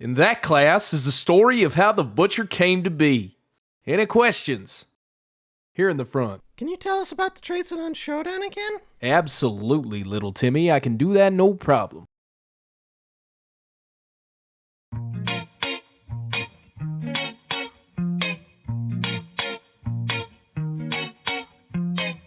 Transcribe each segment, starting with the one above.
In that class is the story of how the butcher came to be. Any questions? Here in the front. Can you tell us about the traits on Showdown again? Absolutely, little Timmy. I can do that no problem.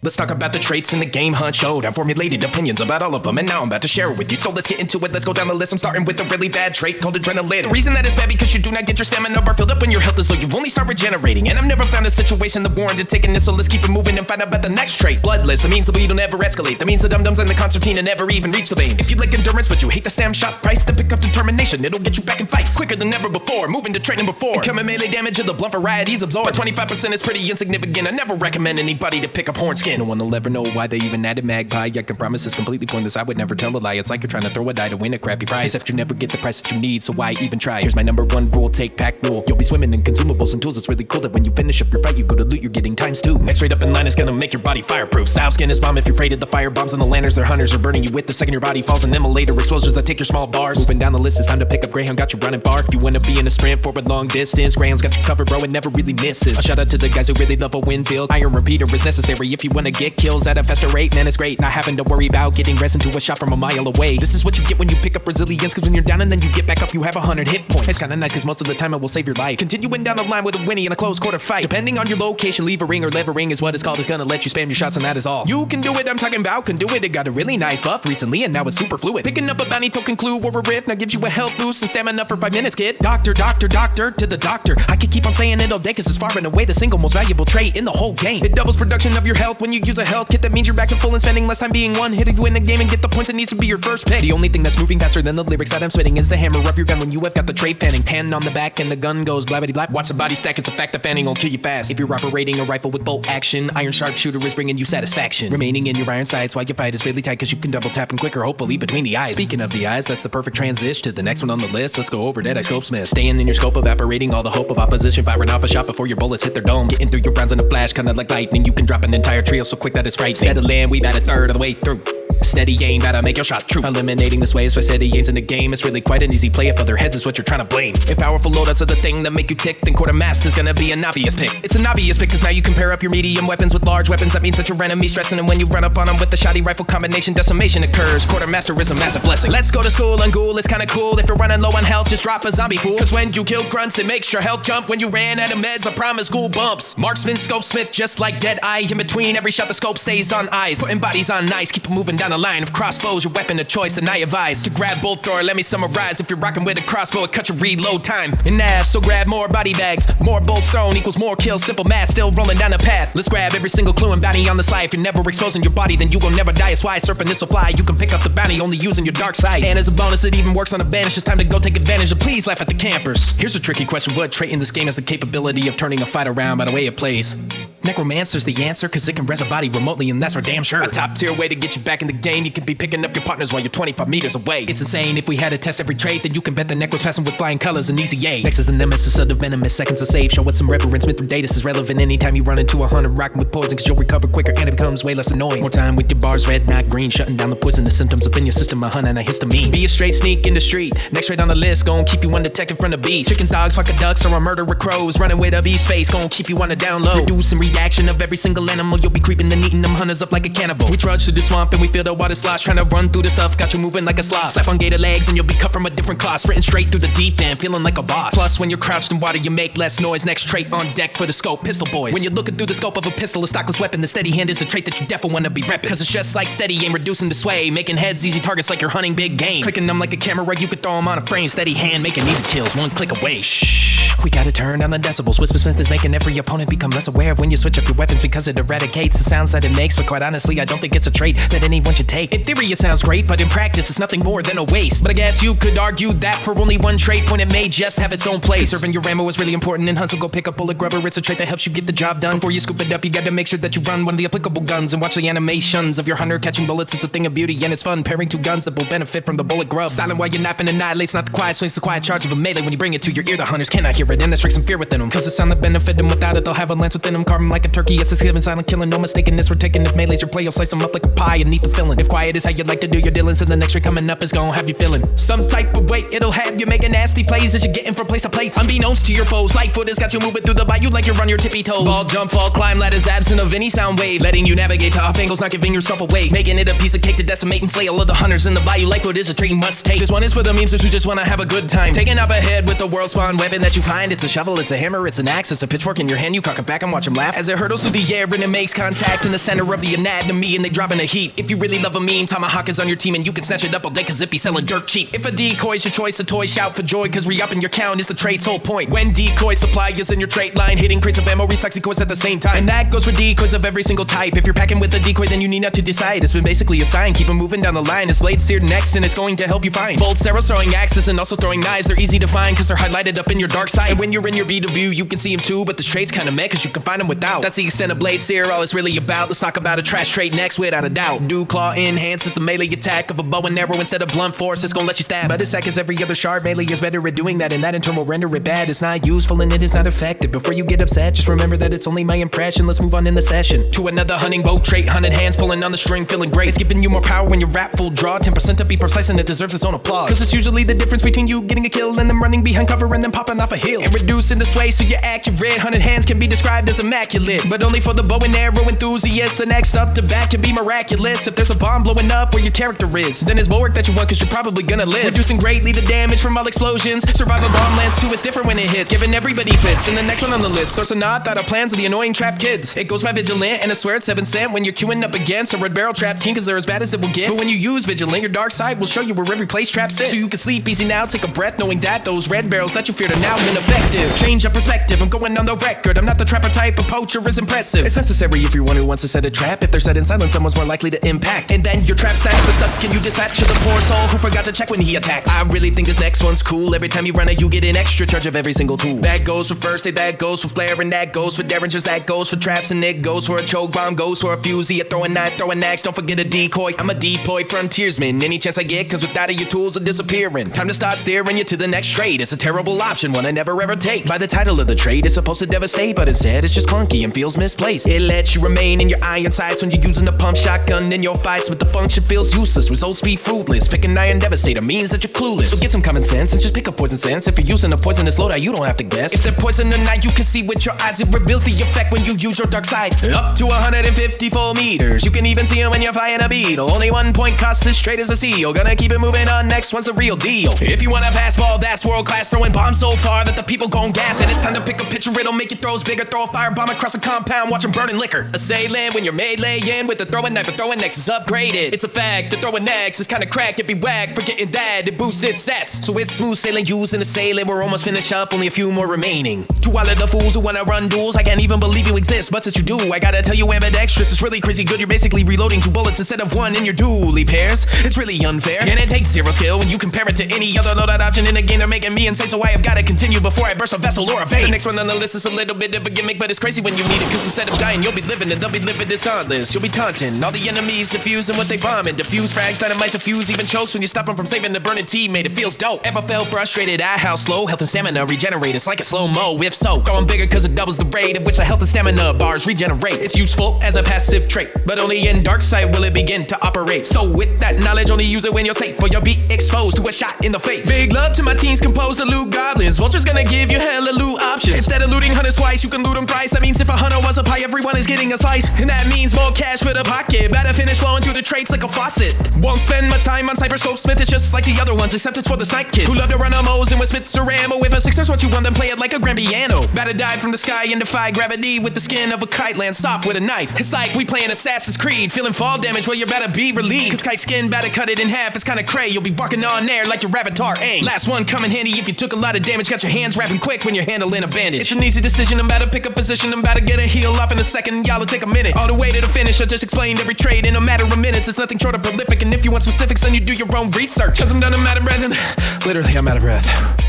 Let's talk about the traits in the game hunt showdown. Formulated opinions about all of them, and now I'm about to share it with you. So let's get into it, let's go down the list. I'm starting with a really bad trait called adrenaline. The reason that is bad because you do not get your stamina bar filled up when your health is low. You only start regenerating, and I've never found a situation that warranted taking this. So let's keep it moving and find out about the next trait. Bloodless, that means the bleed will never escalate. That means the dum-dums and the concertina never even reach the veins. If you like endurance but you hate the stam shot price, then pick up determination, it'll get you back in fights quicker than ever before. Moving to trait number 4. Incoming melee damage of the blunt varieties absorb, but 25% is pretty insignificant. I never recommend anybody to pick up horn skin. No one will ever know why they even added magpie. I can promise it's completely pointless. I would never tell a lie. It's like you're trying to throw a die to win a crappy prize, except you never get the price that you need, so why even try? Here's my number 1 rule, take pack rule. You'll be swimming in consumables and tools. It's really cool that when you finish up your fight, you go to loot, you're getting ×2. Next rate up in line is gonna make your body fireproof. Salve skin is bomb if you're afraid of the fire bombs and the lanterns. Their hunters are burning you with the second your body falls, and immolator explosives that take your small bars. Moving down the list, it's time to pick up Greyhound, got you running far. If you wanna be in a sprint for a long distance, Greyhound's got you covered, bro, it never really misses. A shout out to the guys who really love a wind field. Iron repeater is necessary if you wanna get kills at a faster rate. Man, it's great not having to worry about getting resin to a shot from a mile away. This is what you get when you pick up resilience, cause when you're down and then you get back up, you have 100 hit points. It's kinda nice cause most of the time it will save your life. Continuing down the line with a Winnie in a close quarter fight. Depending on your location, levering or levering is what it's called, is gonna let you spam your shots and that is all. You can do it, I'm talking about can do it. It got a really nice buff recently and now it's super fluid. Picking up a bounty token clue or a riff now gives you a health boost and stamina for 5 minutes, kid. Doctor to the doctor. I could keep on saying it all day cause it's far and away the single most valuable trait in the whole game. It doubles production of your health when you use a health kit. That means you're back to full and spending less time being one hit. If you win the game and get the points, it needs to be your first pick. The only thing that's moving faster than the lyrics that I'm spitting is the hammer of your gun when you have got the trait panning. Pan on the back and the gun goes blabbity blap. Watch the body stack, it's a fact that fanning will kill you fast. If you're operating a rifle with bolt action, iron sharpshooter is bringing you satisfaction. Remaining in your iron sights while you fight is really tight cause you can double tap and quicker, hopefully between the eyes. Speaking of the eyes, that's the perfect transition to the next one on the list. Let's go over Deadeye Scopesmith. Staying in your scope, evaporating all the hope of opposition, firing off a shot before your bullets hit their dome. Getting through your rounds in a flash, kinda like lightning. You can drop an entire trio so quick that it's frightening. Settle in, we about a third of the way through. Steady aim, gotta make your shot true. Eliminating this way is why steady aims in the game. It's really quite an easy play if other heads is what you're trying to blame. If powerful loadouts are the thing that make you tick, then Quartermaster's gonna be an obvious pick. It's an obvious pick cause now you can pair up your medium weapons with large weapons. That means that your enemy's stressing, and when you run up on them with the shoddy rifle combination, decimation occurs. Quartermaster is a massive blessing. Let's go to school and ghoul, it's kinda cool. If you're running low on health, just drop a zombie fool. Cause when you kill grunts, it makes your health jump. When you ran out of meds, I promise ghoul bumps. Marksman, Scopesmith, just like Deadeye. In between every shot, the scope stays on eyes. Putting bodies on nice, keep moving down the line of crossbows. Your weapon of choice, and I advise to grab bolt thrower. Let me summarize. If you're rocking with a crossbow, it cuts your reload time in half. So grab more body bags. More bolts thrown equals more kills. Simple math, still rolling down the path. Let's grab every single clue and bounty on the slide. If you're never exposing your body, then you will never die. It's why serpent this will fly. You can pick up the bounty only using your dark side. And as a bonus, it even works on a banish. It's time to go take advantage of. Please laugh at the campers. Here's a tricky question: what trait in this game has the capability of turning a fight around by the way it plays? Necromancer's the answer, cause it can res a body remotely, and that's for damn sure. A top tier way to get you back in the game. You could be picking up your partners while you're 25 meters away. It's insane. If we had to test every trait, then you can bet the Necro's passing with flying colors and easy A. Next is the Nemesis of the venomous, seconds to save. Show it some reference, Mithridates is relevant anytime you run into a hunter rocking with poison, cause you'll recover quicker and it becomes way less annoying. More time with your bars, red, not green, shutting down the poisonous symptoms up in your system, a hunt and a histamine. Be a straight sneak in the street, next rate on the list, gon' keep you undetected from the beast. Chickens, dogs, fucking ducks, or a murder with crows, running with a beast's face, gon' keep you on the down low. Reducing reaction of every single animal, you'll be creeping and eating them hunters up like a cannibal. We trudge through the swamp and we feel the water slosh, trying to run through the stuff, got you moving like a sloth. Slap on gator legs and you'll be cut from a different cloth, sprinting straight through the deep end, feeling like a boss. Plus when you're crouched in water you make less noise. Next trait on deck for the scope, pistol boys. When you're looking through the scope of a pistol, a stockless weapon, the steady hand is a trait that you definitely wanna be repping, cause it's just like steady aim, reducing the sway, making heads easy targets like you're hunting big game. Clicking them like a camera, you could throw them on a frame. Steady hand making easy kills, one click away. Shh, we gotta turn down the decibels. Whisper Smith is making every opponent become less aware of when you switch up your weapons, because it eradicates the sounds that it makes. But quite honestly, I don't think it's a trait that anyone should take. In theory it sounds great, but in practice it's nothing more than a waste. But I guess you could argue that for only one trait point it may just have its own place. Conserving your ammo is really important in hunts, so go pick up bullet grubber. It's a trait that helps you get the job done. Before you scoop it up, you gotta make sure that you run one of the applicable guns and watch the animations of your hunter catching bullets. It's a thing of beauty and it's fun pairing two guns that will benefit from the bullet grub. Silent while you're knifing annihilates, not the quiet swings, the quiet charge of a melee. When you bring it to your ear, the hunters cannot hear hear it, and that strikes some fear within them. Cause the sound that benefit them, without it they'll have a lance within them. Carve them like a turkey, it's a given silent killing. No mistaking this, we're taking if melee's your play, you'll slice them up like a pie and eat the filling. If quiet is how you like to do your dealings, then the next trick coming up is gonna have you feeling some type of way. It'll have you making nasty plays as you're getting from place to place. Unbeknownst to your foes, Lightfoot has got you moving through the bayou like you're on your tippy toes. Ball, jump, fall, climb ladders absent of any sound waves, letting you navigate to off angles, not giving yourself away, making it a piece of cake to decimate and slay all of the hunters in the bayou. Lightfoot is a trait you must take. This one is for the memesters who just wanna have a good time, taking off ahead with the world spawn weapon that you find. It's a shovel, it's a hammer, it's an axe, it's a pitchfork in your hand. You cock it back and watch them laugh as it hurtles through the air and it makes contact in the center of the anatomy, and they drop in a heap. If you really love a meme, Tomahawk is on your team and you can snatch it up all day cause it be selling dirt cheap. If a decoy's your choice, a toy, shout for joy cause re-upping your count is the trait's whole point. When decoy supply is in your trait line, hitting crates of ammo, recycling coins at the same time, and that goes for decoys of every single type. If you're packing with a decoy, then you need not to decide. It's been basically a sign, keep 'em moving down the line. His blade seared next and it's going to help you find bolts, arrows, throwing axes, and also throwing knives. They're easy to find cause they're highlighted up in your dark side, and when you're in your beat of view you can see him too, but this trait's kinda meh cause you can find him without. That's the extent of blade sear, all it's really about. Let's talk about a trash trait next without a doubt. Dew claw enhances the melee attack of a bow and arrow instead of blunt force. It's gonna let you stab, but its sack is every other shard. Melee is better at doing that, and that in turn will render it bad. It's not useful and it is not effective. Before you get upset, just remember that it's only my impression. Let's move on in the session to another hunting bow trait. Hunted hands pulling on the string, feeling great. It's giving you more power when you rap full draw. 10% to be precise and it deserves its own applause, cause it's usually the difference between you getting a kill and them running behind cover and then popping off a hill and reducing the sway so you're accurate. Hunted hands can be described as immaculate, but only for the bow and arrow enthusiasts. The next up to bat can be miraculous. If there's a bomb blowing up where your character is, then it's bulwark that you want cause you're probably gonna live, reducing greatly the damage from all explosions. Survive a bomb lands too, it's different when it hits, giving everybody fits. And the next one on the list, throws a knot thought of plans of the annoying trap kids. It goes by vigilant and I swear it's 7 cent when you're queuing up against a red barrel trap team cause they're as bad as it will get. But when you use vigilant, your dark side will show you where every place traps sit, so you can sleep easy now, take a breath knowing that those red barrels that you feared are now ineffective. Change of perspective, I'm going on the record, I'm not the trapper type, a poacher is impressive. It's necessary if you're one who wants to set a trap. If they're set in silence, someone's more likely to impact, and then your trap snacks the stuff. Can you dispatch to the poor soul who forgot to check when he attacked? I really think this next one's cool. Every time you run it, you get an extra charge of every single tool. That goes for first aid, that goes for flare, and that goes for derringers, that goes for traps, and it goes for a choke bomb, goes for a fusee, a throwing knife, throwing axe. Don't forget a decoy. I'm a decoy frontiersman any chance I get, cause without it your tools are disappearing. Time to start steering you to the next trade. It's a terrible option, one I never ever take. By the title of the trade, it's supposed to devastate, but instead it's just clunky and feels misplaced. It lets you remain in your iron sights when you're using a pump shotgun in your fights, but the function feels useless, results be fruitless. Pick an iron devastator means that you're clueless, so get some common sense and just pick a poison sense. If you're using a poisonous loadout, you don't have to guess. If they're poison or not, you can see with your eyes. It reveals the effect when you use your dark side. Up to 154 meters, you can even see it when you're fighting a beetle. Only 1 point costs as straight as a seal. Gonna keep it moving on, next one's the real deal. If you want a fastball that's world class, throwing bombs so far that the people gon' gas, and it's time to pick a picture, it'll make your throws bigger. Throw a firebomb across a compound, watch 'em burning liquor. Assailant when you're meleeing with the throwing knife, the throwing X is upgraded. It's a fact, the throwing X is kinda cracked, it be whack, forgetting that it boosts its stats. So it's smooth sailing, using a sailing, we're almost finished up, only a few more remaining. To all of the fools who wanna run duels, I can't even believe you exist, but since you do, I gotta tell you ambidextrous is really crazy good. You're basically reloading 2 bullets instead of 1 in your dually pairs. It's really unfair, and it takes 0 skill when you compare it to any other loadout option in a game. They're making me insane, so I have gotta continue before I burst a vessel or a vein. The next one on the list is a little bit of a gimmick, but it's crazy when you need it, cause instead of dying, you'll be living and they'll be living as dauntless. You'll be taunting all the enemies, diffusing what they bombing. Diffuse frags, dynamite, diffuse, even chokes when you stop them from saving the burning teammate. It feels dope. Ever felt frustrated at how slow health and stamina regenerate? It's like a slow-mo. If so, going bigger cause it doubles the rate at which the health and stamina bars regenerate. It's useful as a passive trait, but only in dark side will it begin to operate. So with that knowledge, only use it when you're safe, or you'll be exposed to a shot in the face. Big love to my teens composed of loot goblins. Vulture's gonna give you hella loot options. Instead of looting hunters twice, you can loot them thrice. That means if a hunter was a pie, everyone is getting a slice, and that means more cash for the pocket. Better finish flowing through the traits like a faucet. Won't spend much time on Cyberscope Smith, it's just like the other ones, except it's for the snipe kids who love to run on Mo's and with Smiths or ammo. If a sixer's what you want, then play it like a grand piano. Better dive from the sky and defy gravity with the skin of a kite, land soft with a knife. It's like we playing Assassin's Creed, feeling fall damage, well you better be relieved, cause kite skin better cut it in half. It's kinda cray, you'll be walking on air like your Avatar aim. Last one come in handy if you took a lot of damage, got your hands wrapping quick when you're handling a bandage. It's an easy decision, I'm about to pick a position, I'm about to get a heal off in a second, y'all'll take a minute. All the way to the finish, I just explained every trade in a matter of minutes. It's nothing short of prolific, and if you want specifics then you do your own research, cause I'm done, I'm out of breath, and literally I'm out of breath.